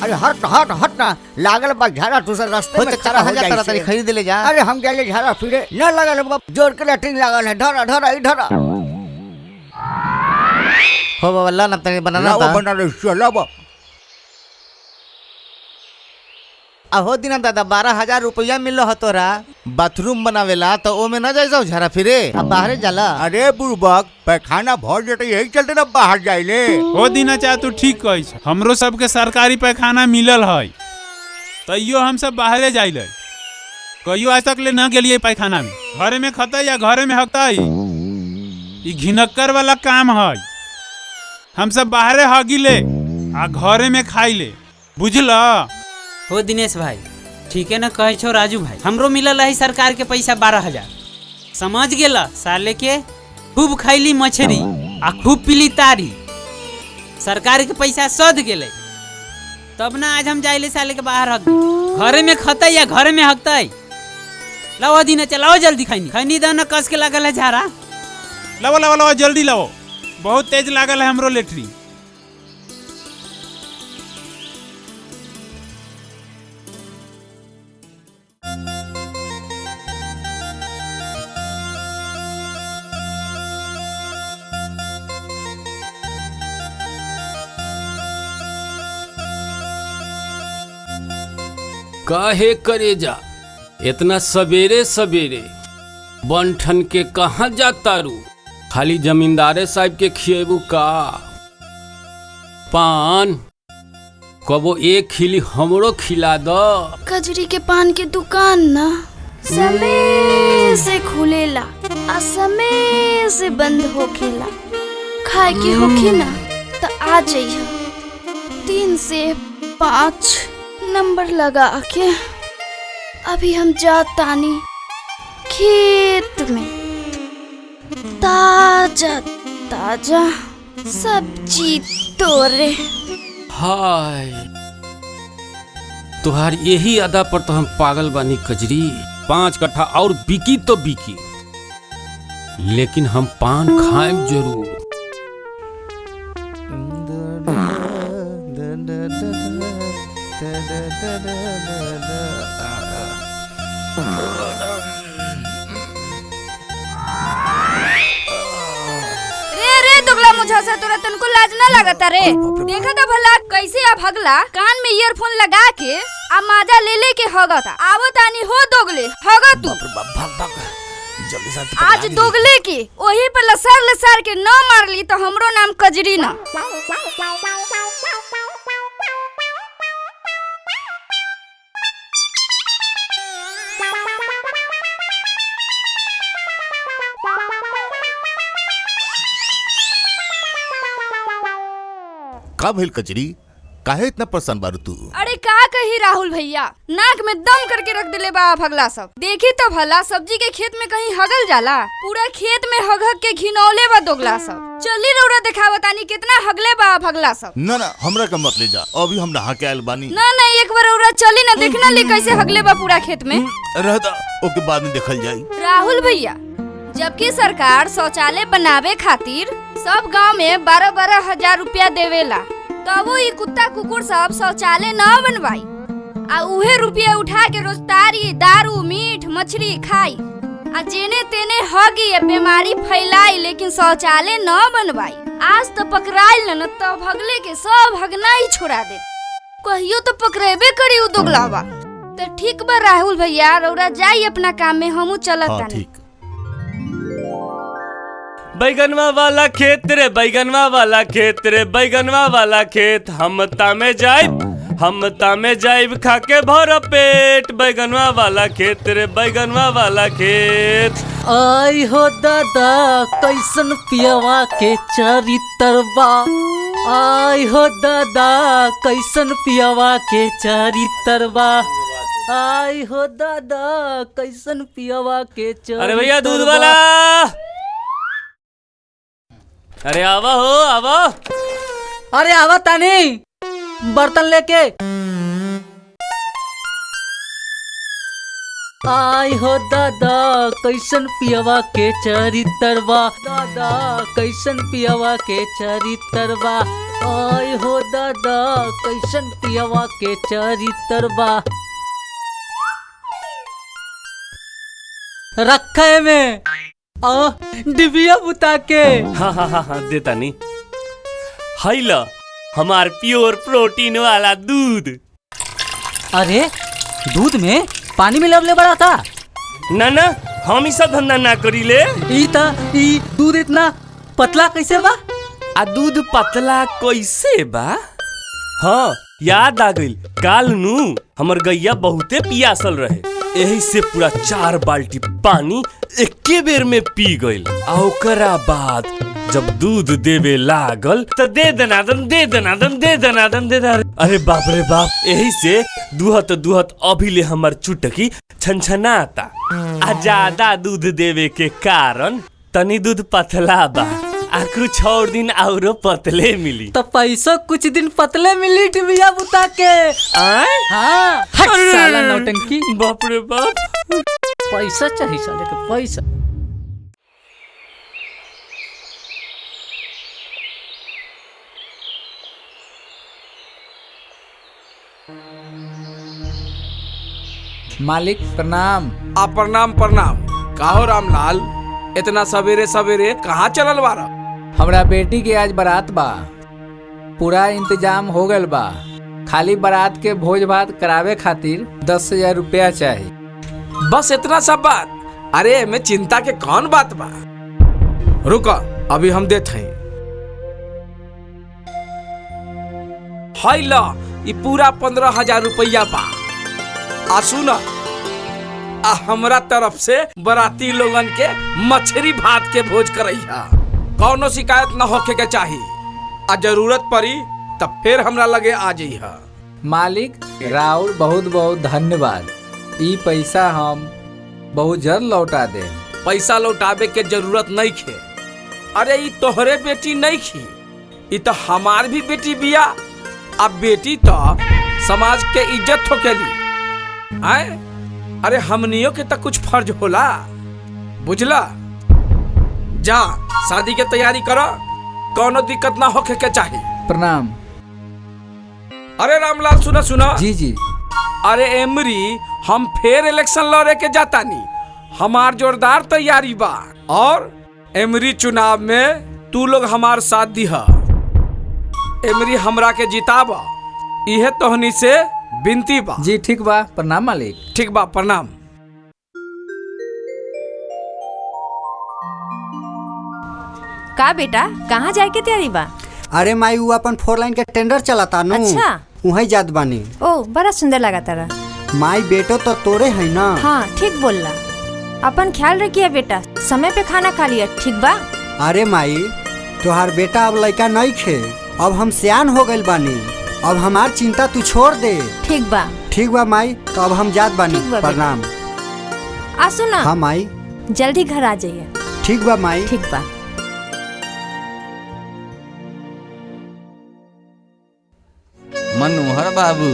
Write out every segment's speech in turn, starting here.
अरे हट हट हट ना, लागल बा झाड़ा तुझे रास्ते में खड़ा हो जाए से। खरीद ले जा। अरे हम जाले झाड़ा फिरे न लगल बा, जोर के लैट्रिन लागल है। धरा धरा इधर हो बाबा ला ना तनी बनाना था। बना ले चला बा। अहो दिना दादा 12,000 रुपया मिल रहा तोरा बाथरूम बनावेला तो ओ में न जाए जाओ झाड़ा फिरे, अब बाहर जाला। अरे बुड़बक पैखाना भर जेते यही चलते ना बाहर जाइले। ओ दिना चाहे तू ठीक कही, हमरो सबके सरकारी पैखाना मिलल है, तैयो हम सब बाहरे जाइले। कहियो आज तक ले न गेलिए पैखाना में। घरे में खतई या घरे में हकतई, ई घिनक्कर वाला काम है। हम सब बाहरे हगिले आ घरे में खाइले, बुझला। हो दिनेश भाई ठीक है ना कहे छो राजू भाई, हमरो मिलल है सरकार के पैसा 12,000। समझ गेला साले के खूब खैली मछली आ खूब पीली तारी, सरकार के पैसा सद गेले। तब ना आज हम जाइले साले के बाहर हक घरे में खतई या घरे में हकतई। लाओ दिने चलाओ जल्दी खैनी खैनी दो ना, कस के लागल है झाड़ा। लाओ लाओ लाओ जल्दी लाओ, बहुत तेज लागल है हमरो लेटरी। काहे करे जा इतना सवेरे सवेरे बंठन के कहाँ जाता रू? खाली जमींदारे साहब के खिएबू का? पान कबो एक खिली हमरो खिला दो। कजरी के पान के दुकान ना समय से खुलेला आ समय से बंद होखेला। खाए के होखे ना तो आ जाइए 3 से 5 नंबर लगा के। अभी हम जातानी खेत में ताजा ताजा सब्जी तोरे। हाय तुहार यही अदा पर तो हम पागल बानी कजरी। 5 कट्ठा और बिकी तो बिकी, लेकिन हम पान खाएम जरूर। रे दुगला मुझा से तोरा तनको लाज ना लगता रे? देखा था भला कैसे अब हगला कान में ईयरफोन लगा के आ माजा ले ले के हगता। आवत आनी हो दोगले हगा तू। आज दोगले की वही पर लसार के न मारली तो हमरो नाम कजरी ना। का भइल कजरी, काहे इतना परेशान बारू तू? अरे का कही राहुल भैया, नाक में दम करके रख दिले बा भगला सब। देखी तो भला सब्जी के खेत में कहीं हगल जाला? पूरा खेत में हग के घिनौले बा दोगला सब। चली रौरा दिखावतानी कितना हगले बा भगला सब। ना ना हमरा का मत ले जा, अभी हम नहा के आयल बानी। ना ना एक बार रौरा चली ना, देखना ले कैसे हगले बा पूरा खेत में। रहदा ओके बाद में देखल जाई। राहुल भैया जबकि सरकार शौचालय बनावे खातिर सब गांव में 12-12 हजार रुपया देवेला, तब वो ये कुत्ता कुकुर सब शौचालय न बनवाई आ उहे रुपया उठा के रोज तारी दारू मीठ मछली खाई आ जेने तेने हगी बीमारी फैलाई, लेकिन शौचालय न बनवाई। आज तो पकड़ाइल न तो भगले के सब भगना ही छोड़ा दे। कहियो तो पकड़ेबे करी उ दोगलावा। तो ठीक बा राहुल भैया, रौरा जाई अपना काम में, हमू चलत तानी। बैगनवा वाला खेत रे बैगनवा वाला खेत रे बैगनवा वाला खेत, हम तामे जाइब खा के भर पेट। बैगनवा वाला खेत रे बैगनवा वाला खेत। आई हो दादा कैसन पियवा के चरित्रवा, आई हो दादा कैसन पियवा के चरित्रवा, आई हो दादा कैसन पियवा के चरित्रवा। अरे भैया दूध वाला, अरे आवा हो आवा। अरे आवा तानी बर्तन लेके। आई हो दादा कैसन पियवा के चरित्रवा, दादा कैसन पियवा के चरित्रवा, आय हो दादा कैसन पियवा के चरित्र बा। रखे में डिबिया बुता के। हाँ देता नहीं। हाई ला हमार प्योर प्रोटीन वाला दूध। अरे दूध में पानी मिलावले बड़ा था। ना हम ही सब धंधा ना करी ले। ई दूध इतना पतला कैसे बा? आ दूध पतला कैसे बा? हाँ याद आ गइल। काल नू हमर गैया बहुते पियासल रहे, यही से पूरा 4 बाल्टी पानी एके बेर में पी गइल। आ ओकरा बाद जब दूध देवे लागल तो दे दनादन दे दनादन दे दनादन दे दनादन। अरे बाप रे बाप, यही से दुहत अभी ले हमर चुटकी छनछनाता। आ ज्यादा दूध देवे के कारण तनी दूध पतला बा। आ कुछ और दिन और पतले मिली। तो पैसा कुछ दिन पतले मिली डिबिया बुता के। हाँ साला नौटंकी। बाप रे बाप, पैसा चाहिए साले के पैसा। मालिक प्रणाम। प्रणाम प्रणाम। काहो रामलाल, इतना सवेरे सवेरे कहाँ चलल बारा? हमरा बेटी के आज बारात बा, पूरा इंतजाम हो गल बा। खाली बारात के भोज भात करावे खातिर 10,000 रुपया चाहिए। बस इतना सब बात? अरे में चिंता के कौन बात बा? रुका अभी हम देते हैं। हाय ला ये पूरा 15,000 रुपया बा। आ सुना, आ हमरा तरफ से बराती लोगन के मछली भात के भोज करैया। कौनो शिकायत न होके के चाहिए। आ जरूरत पड़ी तब फिर हमरा लगे आ जाइहा। मालिक राउर बहुत बहुत धन्यवाद। ई पैसा हम बहुत जल्द लौटा दे। पैसा लौटावे के जरूरत नहीं खे। अरे ये तोहरे बेटी नहीं खी, ये तो हमार भी बेटी बिया। अब बेटी तो समाज के इज्जत ठोकेली। आए अरे हमनियों के तो कुछ फर्ज होला, बुझला? जा शादी के तैयारी करो, कोनो दिक्कत ना होके के चाहिए। प्रणाम। अरे रामलाल सुना सुना। जी जी। अरे एमरी हम फिर इलेक्शन लड़े के जाता नहीं, हमार जोरदार तैयारी बा। और एमरी चुनाव में तू लोग हमार साथ दिहा। एमरी हमरा के जिताबा, यह तोहनी से बिनती बा। जी ठीक बा। प्रणाम मालिक। ठीक बा प्रणाम। का बेटा कहाँ जाए के तैयारी बा? अरे माई वो अपन 4 लाइन के टेंडर चलाता नु। अच्छा वहीं जात बानी। ओ बड़ा सुंदर लगा तारा। माई बेटो तो तोरे है ना? हाँ ठीक बोलला। अपन ख्याल रखिए बेटा, समय पे खाना खा लिया, ठीक बा? अरे माई तोहार बेटा अब लड़का नहीं खे, अब हम सियान हो गइल बानी। अब हमार चिंता तू छोड़ दे। ठीक बा। ठीक बा माई, तो अब हम जात बानी। प्रणाम। आ सुना। हाँ माई। जल्दी घर आ जाइए। ठीक बा माई। ठीक बा। मनोहर बाबू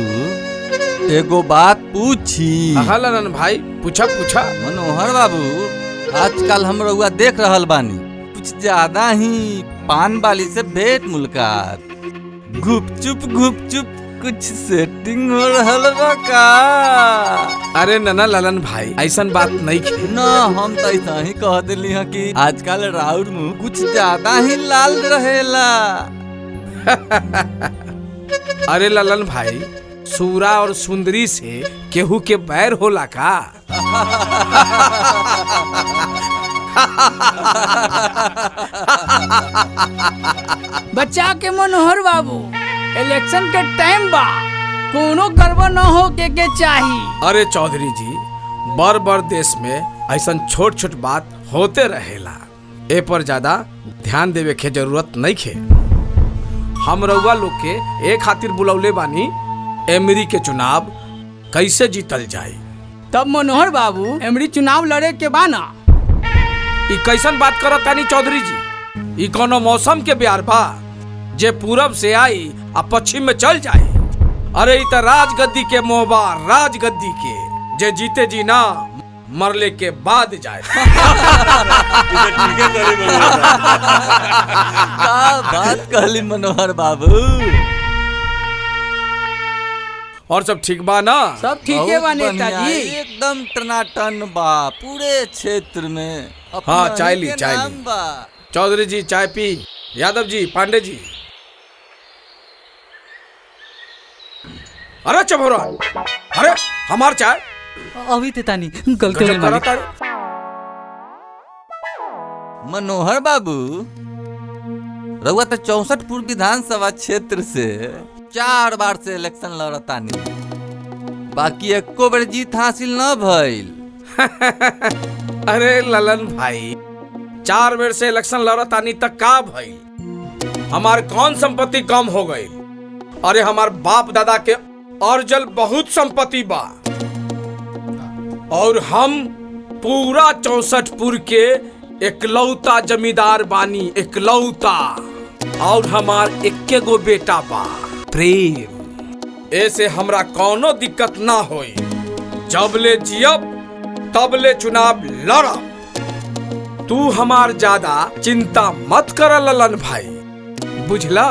एगो बात पूछी? ललन भाई पूछा पूछा। मनोहर बाबू आजकल हम रउआ देख रहल बानी कुछ ज्यादा ही पान वाली से भेंट मुलाकात, गुपचुप कुछ सेटिंग हो रहल बा का? अरे नना ललन भाई ऐसन बात नहीं खे ना, हम तो ऐसा ही कह दिली है कि आजकल राउर मुंह कुछ ज्यादा ही लाल रहेला। अरे ललन भाई सूरा और सुंदरी से केहू के बैर होला का? बच्चा के मनोहर बाबू इलेक्शन के टाइम बा, कोनो गड़बड़ न हो के चाहिए। अरे चौधरी जी बड़ देश में ऐसन छोट छोट बात होते रहेला, ए पर ज्यादा ध्यान देवे के जरूरत नहीं खे। हम रउआ लोग के एक खातिर बुलौले बानी, एमरी के चुनाव कैसे जीतल जाए। तब मनोहर बाबू एमरी चुनाव लड़े के बाना। ई कैसन बात करत तानी चौधरी जी? ई कोनो मौसम के ब्यार बा जे पूरब से आई आ पश्चिम में चल जाए? अरे ई त राजगद्दी के मोहबा, राजगद्दी के जे जीते जी ना मरले के बाद जाए। क्या बात कहली मनोहर बाबू। और सब ठीक बा ना? सब ठीक है बा नेताजी। एकदम टनाटन बा पूरे क्षेत्र में। हाँ चाय ली चाय ली। चौधरी जी चाय पी, यादव जी, पांडे जी। अरे चभोरा, अरे हमार चाय अभी तेतानी गलती हो गई। मनोहर बाबू रउआ तो 64 विधानसभा क्षेत्र से 4 बार से इलेक्शन लड़तानी, बाकी एको बार जीत हासिल न भइल। अरे ललन भाई, 4 बेर से इलेक्शन लड़तानी तक का भइल? हमार कौन संपत्ति कम हो गई? अरे हमार बाप दादा के अर्जल बहुत संपत्ति बा और हम पूरा 64 के एकलौता जमींदार बानी, एकलौता। और हमार इक्के गो बेटा बा, प्रेम। ऐसे हमरा कोनो दिक्कत ना होई। जब ले जियब तब ले चुनाव लड़ब। तू हमार ज्यादा चिंता मत कर ललन भाई, बुझला?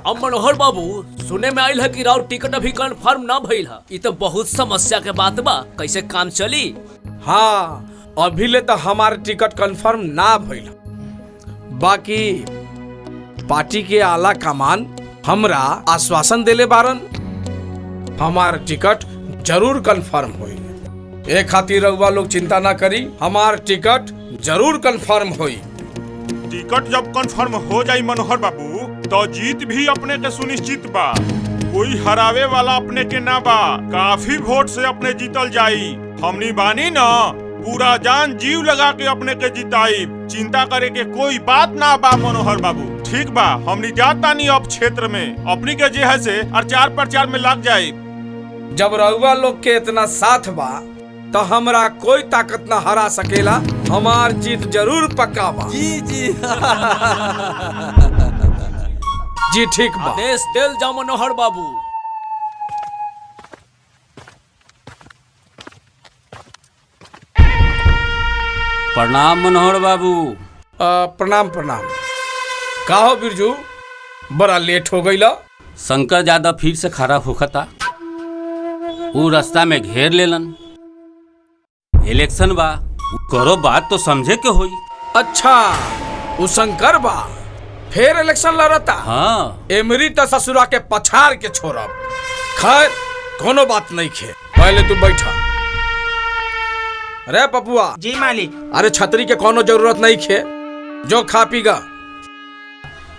अब मनोहर बाबू सुने में आइल है कि राव टिकट अभी कंफर्म ना भइल है। ये तो बहुत समस्या के बात बा, कैसे काम चली? हाँ अभी ले तो हमार टिकट कंफर्म ना भइल, बाकी पार्टी के आला कमान हमरा आश्वासन देले बारन हमार टिकट जरूर कंफर्म होई। ए खातिर रउआ लोग चिंता ना करी, हमार टिकट जरूर कंफर्म होई। टिकट जब कंफर्म हो जाई मनोहर बाबू तो जीत भी अपने के सुनिश्चित बा। कोई हरावे वाला अपने के ना बा। काफी वोट से अपने जीतल जाई। हमनी बानी ना, पूरा जान जीव लगा के अपने के जिताई। चिंता करे के कोई बात ना बा मनोहर बाबू। ठीक बा, हमनी जाता नहीं अब क्षेत्र में अपनी के जे है से प्रचार प्रचार में लग जाए। जब रउआ लोग के इतना साथ बा तो हमरा कोई ताकत ना हरा सकेला। हमार जीत जरूर पक्का बा। जी जी जी ठीक बा। देश दिल जा मनोहर बाबू। प्रणाम मनोहर बाबू। प्रणाम प्रणाम। का हो बिरजू, बड़ा लेट हो गईला? शंकर ज्यादा फिर से खड़ा होखता, वो रास्ता में घेर लेलन। इलेक्शन बा, करो बात तो समझे के होई। अच्छा वो शंकर बा फिर इलेक्शन लड़ता? हाँ। एमरी तो ससुरा के पछाड़ के छोड़ब। खैर कोनो बात नहीं खे, पहले तू बैठा। अरे पपुआ। जी मालिक। अरे छतरी के कोनो जरूरत नहीं खे, जो खा पीगा।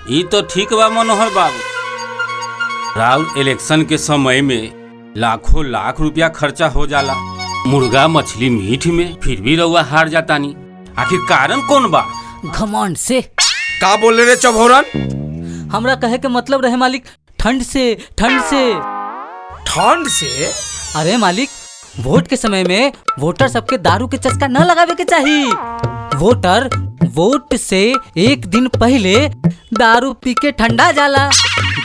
ये तो ठीक बा मनोहर बाबू। राउर इलेक्शन के समय में लाखों लाख रुपया खर्चा हो जाला, मुर्गा मछली मीठ में, फिर भी रउआ हार जाता नहीं। आखिर कारण कौन बा? घमंड से। का बोले रे चभोरन? हमरा कहे के मतलब रहे मालिक, ठंड से। ठंड से? ठंड से? अरे मालिक, वोट के समय में वोटर सबके दारू के चस्का न लगावे के चाहिए। वोटर वोट से एक दिन पहले दारू पी के ठंडा जाला,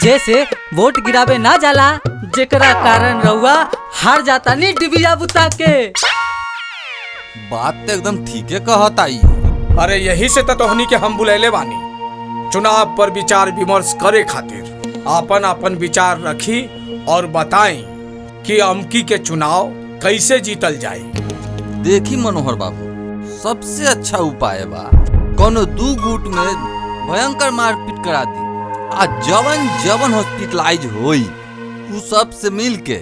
जैसे वोट गिरावे ना जाला, जेकरा कारण रउआ हार जाता नहीं डिबिया बुता के। बात तो एकदम ठीक है कहताई। अरे यही से तोहनी के हम बुलैले बानी, चुनाव पर विचार विमर्श करे खातिर। आपन आपन विचार रखी और बताएं कि अमकी के चुनाव कैसे जीतल जाए। देखी मनोहर बाबू, सबसे अच्छा उपाय बा कोनो 2 गुट में भयंकर मारपीट करा दी। आ जवन जवन हॉस्पिटलाइज होई उ सब से मिल के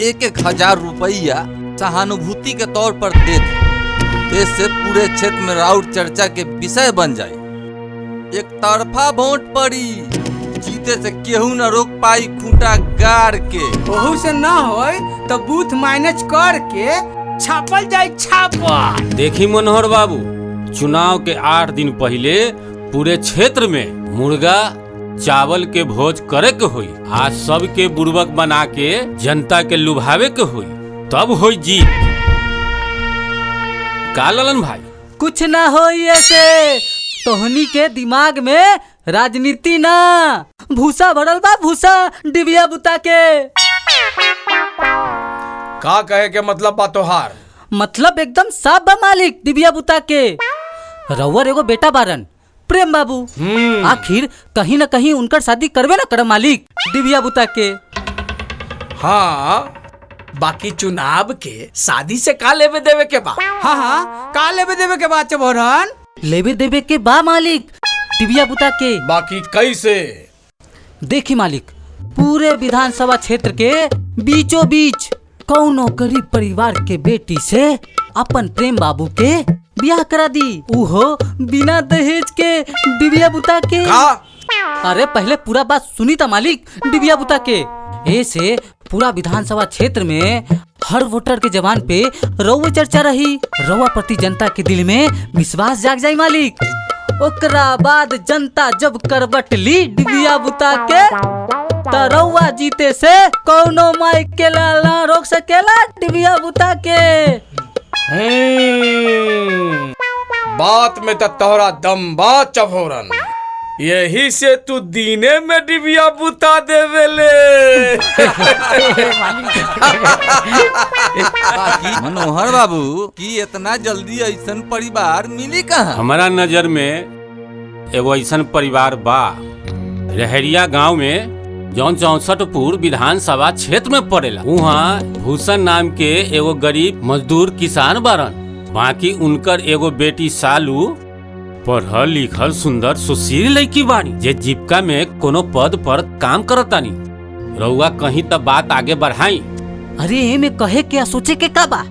1,000 रुपया सहानुभूति के तौर पर दे दी। इससे पूरे क्षेत्र में राउर चर्चा के विषय बन जाए। एक तरफा वोट पड़ी, जीते से केहू न रोक पाई खूंटा गाड़ के। ओहू से ना होई तो बूथ माइनस कर के छापल जाए छापा। देखी मनोहर बाबू, चुनाव के 8 दिन पहले पूरे क्षेत्र में मुर्गा चावल के भोज करे के होई। आज सबके बुर्बक बना के जनता के लुभावे के होई, तब होई जीत। का ललन भाई? कुछ ना होई ऐसे। तोहनी के दिमाग में राजनीति ना, भूसा भरल बा भूसा डिबिया बुता के। का कहे के मतलब बा तोहार? मतलब एकदम साफ बा मालिक। दिव्या बुता के रउअर एगो बेटा बारन प्रेम बाबू। आखिर कहीं न कहीं उनकर शादी करबे ना कर मालिक दिव्या बुता के। हाँ, बाकी चुनाव के शादी से का लेवे देवे के बा? हाँ हाँ, का लेवे देवे के बा चबोरन? लेवे देवे के बा मालिक दिव्या बुता के। बाकी कैसे? देखी मालिक, पूरे विधानसभा क्षेत्र के बीचों बीच कौनो गरीब परिवार के बेटी से अपन प्रेम बाबू के ब्याह करा दी, उहो बिना दहेज के दिव्या बुता के। अरे पहले पूरा बात सुनी था मालिक दिव्या बुता के। ऐसे पूरा विधानसभा क्षेत्र में हर वोटर के जबान पे रउआ चर्चा रही, रउआ प्रति जनता के दिल में विश्वास जाग जाई मालिक। ओकरा बाद जनता जब करवट ली दिव्या बुता के त रउआ जीते से कौनो माइक के लाल ना रोक सकेला दिव्या बुता के। बात में तो तोहरा दम बा चभोरन, यही से तू दीने में डिबिया बुता देवेले। मनोहर बाबू की इतना जल्दी ऐसन परिवार मिली कहाँ? हमारा नजर में एगो ऐसन परिवार बा रहरिया गांव में जौन 64पुर विधानसभा क्षेत्र में पड़ेला। वहाँ भूषण नाम के एगो गरीब मजदूर किसान बारन। बाकी उनकर एगो बेटी सालू पढ़ल लिखल सुंदर सुशील लड़की बानी जे जीविका में कोनो पद पर काम करतानी। रउआ कहीं तब बात आगे बढ़ाई। अरे एमे कहे क्या सोचे के का बा,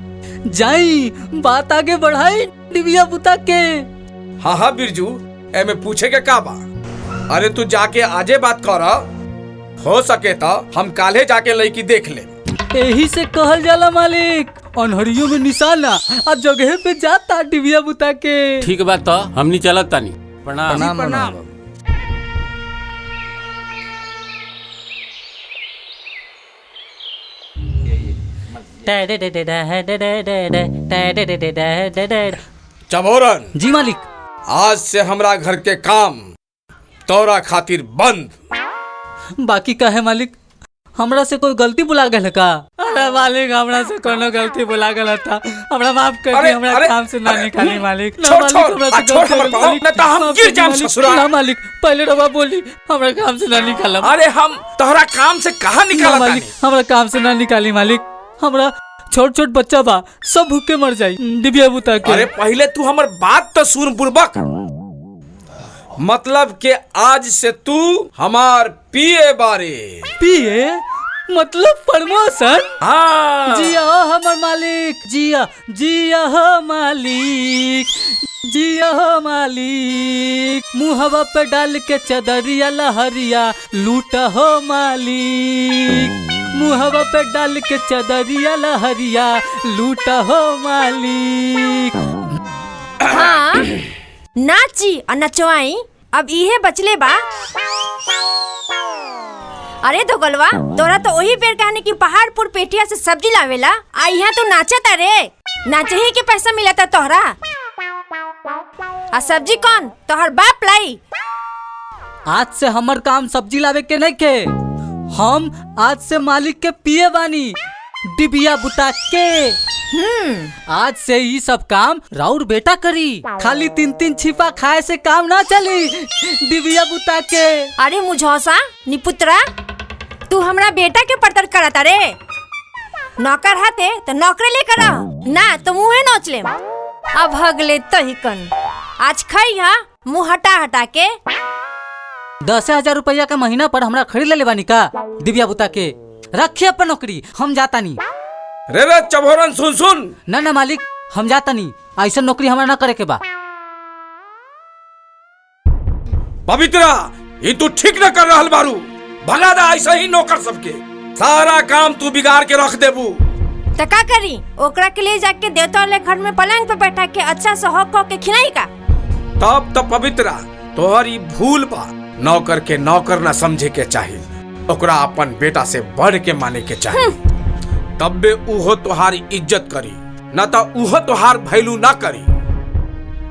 जाई बात आगे बढ़ाई दिव्या बुता के। हाँ हाँ बिरजू, एमे पूछे के का बा? अरे तू जाके आजे बात कर, हो सके तो हम काले जाके लड़की देख ले। यही से कहल जाला मालिक, अनहरियों में निशाना आ जगह पे जाता दिव्या बुता के। ठीक बात तो हमनी चलत तानी। प्रणाम। प्रणाम। चबोरन जी मालिक, आज से हमरा घर के काम तोरा खातिर बंद। बाकी का है मालिक, हमरा से कोई गलती बुला गल का? अरे मालिक हमरा से कोनो गलती बुला गल था, हमरा माफ कर दी, हमरा काम से ना निकाली मालिक। छोड़ हमर पाँव, न तो हम गिर जाम ससुरा। ना मालिक, पहले रवा बोली, हमरा काम से ना निकाला। अरे हम तोहरा काम से कहाँ निकाला मालिक? हमरा काम से ना निकाली मालिक, हमरा छोट छोट बच्चा बा, सब भूखे मर जाई दिव्या बुता के। अरे पहले तू हमर बात तो सुन बुर्बक। मतलब के आज से तू हमार पिए बारे। पिए मतलब प्रमोशन? हाँ। जिया हमर मालिक, जिया जिया हो मालिक, जिया हो मालिक। मुहवा पे डाल के चदरिया लहरिया लूट हो मालिक। मुहवा पे डाल के चदरिया लहरिया लूट हो मालिक। हाँ, नाची और नचवाई, अब इहे बचले बा। अरे तो गलवा, तोरा तो वही बेर कहने की पहाड़पुर पेटिया से सब्जी लावेला, आ यहाँ तो नाचता रे। नाचे ही के पैसा मिलता तोहरा, आ सब्जी कौन तोहर बाप लाई? आज से हमर काम सब्जी लावे के नहीं के, हम आज से मालिक के पिए बानी डिबिया बुता के। आज से ही सब काम राउर बेटा करी, खाली 3-3 छिपा खाए से काम ना चली डिबिया बुता के। अरे मुझौसा निपुत्रा, तू हमरा बेटा के पड़तर करता रे। नौकर हाथे तो नौकरी लेकर आ, ना तो मुँहे नोच ले। अब हगले तही कन, आज खाई हा मुँह हटा हटा के। 10,000 रुपया का महीना पर हमरा खरीद ले बानी का दिव्या बुता के? रखिए अपन नौकरी, हम जाता नहीं। रे रे चबोरन सुन। ना ना मालिक, हम जाता नहीं, ऐसा नौकरी हमारा ना करे के बा। पवित्रा, ये तू ठीक न कर रहल बारू। भगा दा ऐसा ही नौकर सबके, सारा काम तू बिगाड़ के रख देबू। तो का करी? ओकरा के लिए जाके देवता वाले घर में पलंग पे बैठा के अच्छा से हक के खिलाई का? तब तो पवित्रा तोहरी भूल बा। नौकर के नौकर न समझे के चाहिए, ओकरा अपन बेटा से बढ़ के माने के चाहिए। तब्बे उहो तोहारी इज्जत करी, न तो उहो तोहार वैल्यू ना करी।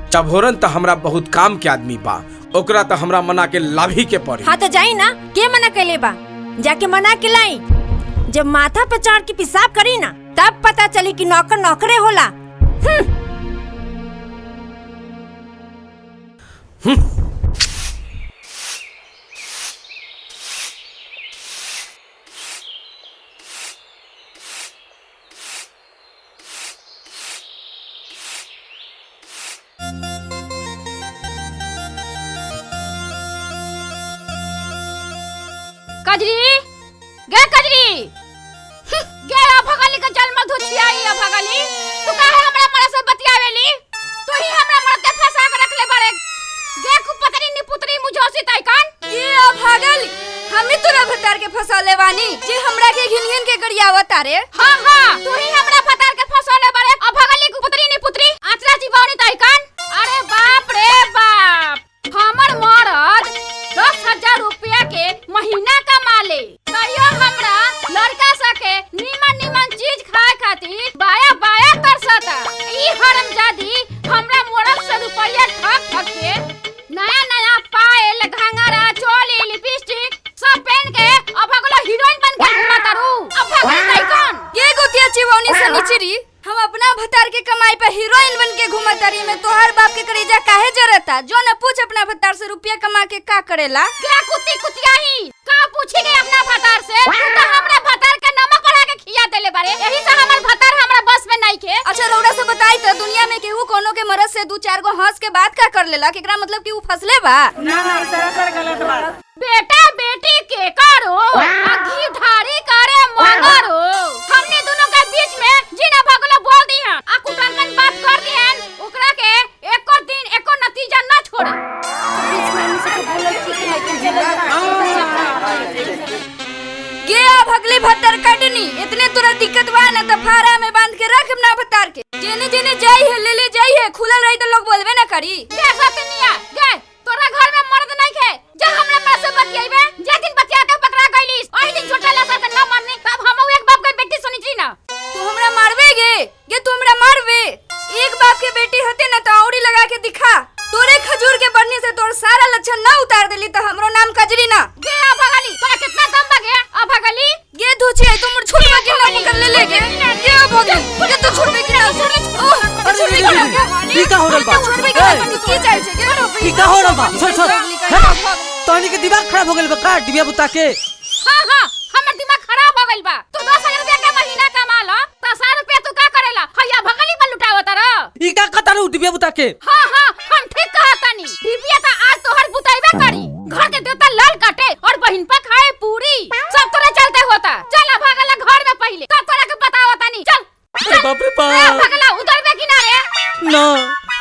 चबोरन तो हमरा बहुत काम के आदमी बा, ओकरा तो हमरा मना के लाभी के पड़ी। हाँ तो जाई ना, के मना कैले बा? जाके मना के लाई। जब माथा पे चढ़ के पेशाब करी ना तब पता चली कि नौकर नौकरे होला। कजरी गे कजरी गे अभगली का जन्म धुछियाई अभगली तू काहे हमरा मरे से बतियावेली तू ही हमरा मर के फंसा के रख ले बारे गे कुपतरी निपुतरी मुझोसी तैकान ये अभगली हम ही तोरा भतार के फंसौले बानी जे हमरा के घिन घिन के गरियावत रे। हां हां तू ही हमरा भतार के फंसौले बारे अभगली कुपतरी निपुतरी आचरा जीवानी तैकान। अरे बाप रे बाप हमर मरद 10,000 रुपया के महीना कमाले कहियो हमरा लड़का सके नीमन चीज खाए खातिर बाया बाया कर सता ई हरामजादी हमरा मोरल से रुपया ठक ठक के नया नया पायल घंगरा चोली लिपस्टिक सब पहन के अभगला हीरोइन बन के घुमाता रू अभगला तैकन के गोतिया चिवौनी से निचरी हम अपना भतार के कमाई पे हीरोइन बन के घुमतारी में तोहर बाप के करेजा काहे जरता जो न पूछ अपना भतार से रुपया कमा के का करेला क्या कुत्ती कुतियाही का पूछी गए अपना भतार से तू तो हमरा भतार के नमक बढ़ा के खिया देले बारे यही से हमर भतार हमरा बस में नहीं के। अच्छा रौड़ा से बताई त दुनिया में केहू कोनो के मरद से 2-4 गो हंस के बात का कर लेला केकरा मतलब कि उ फसले बा ना ना सरासर गलत बा। बेटा बेटी के करो घी ढारी करे मगरो हमने दोनों के बीच में जीना भगला बोल दी है आ कुटरकन बात कर दी है ओकरा के एको दिन एको नतीजा ना छोड़े बीच में से तो बोलल ठीक है के भगली भत्तर कटनी इतने तुरंत दिक्कत बा ना त फारा में बांध के रख अपना भत्तर के जेने जेने जाई है ले जाई है खुलल रही तो लोग बोलबे ना करी गे सतनिया गे तोरा घर में मर्द नहीं खे जा हमरा पास से बतियाइबे जे दिन बतिया के पकड़ा गइलिस ओइ दिन छोटा ला सा ना मारनी तब हमहु एक बाप के बेटी सुनी छी ना तू हमरा मारबे गे तू हमरा मारबे एक बाप के बेटी हते ना तो औरी लगा के दिखा तोरे खजूर के बढ़ने से तोर सारा लक्षण ना उतार देली तो हमरो नाम कजरी ना गे अभगली तोरा कितना दम बा गे अभगली गे धुछे तुम छुड़वा के ना पकड़ ले गे अभगली गे तू छुड़बे के ना अरे ई का हो रहल बा की चाहि छे गे ई का हो रहल बा छोड़ तोनी के दिमाग खराब हो गेल बा का डिबिया बुता के। हां हां हमर दिमाग खराब हो गेल बा तू 10,000 रुपया के महीना कमाला त 100 रुपया तू का करेला हैया भगली पर लुटावत र ई का कतारू डिबिया बुता के। हां हां हम ठीक कहतानी डिबिया त आज तोहर बुताइबे करी घर के देवता लाल काटे और बहिन पर खाए पूरी सब तोरे चलते होता चल भगला घर में पहले तब तोरा के बतावतानी चल अरे बाप रे बाप भगला उधरबे किनारे ना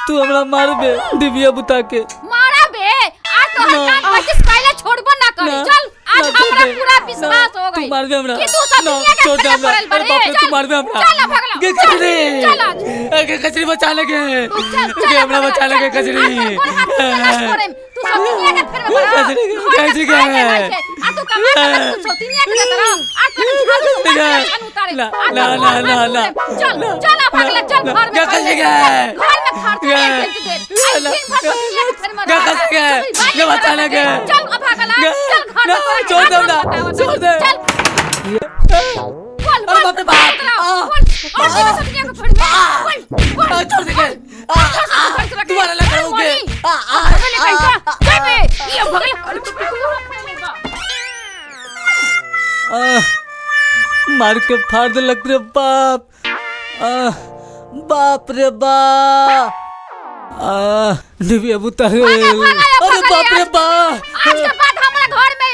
तू हमरा मारबे डिबिया बुता के मारबे आज तो हटान पच्चीस पहले छोड़बो ना करे चल आज हमरा पूरा विश्वास हो गई तू मारबे हमरा कि तू सब दुनिया के छोड़ दे हमरा अरे बाप रे तू मारबे हमरा चल भगला गे कचरी चल आज गे कचरी बचा लेगे गे हमरा बचा लेगे कचरी तू सब दुनिया के फिर कचरी के आ तू कमा के तू दुनिया के तरह आज तक झाड़ू उतारे ना चल चल भगला चल घर में गे कचरी के घर में खर्च गे कचरी के गे बचा लेगे चल भगला चल घर में छोड़ दे हमरा छोड़ दे अरे बाप रे बाप और ये सब दुनिया को छोड़ दे छोड़ दे तुम्हारा लग रहोगे भगले कहीं जा बे ये भगले मार के फाड़ दे लग रे बाप बाप रे बाप डिबिया बुता अरे बाप रे बाप आज के बाद हमरा घर में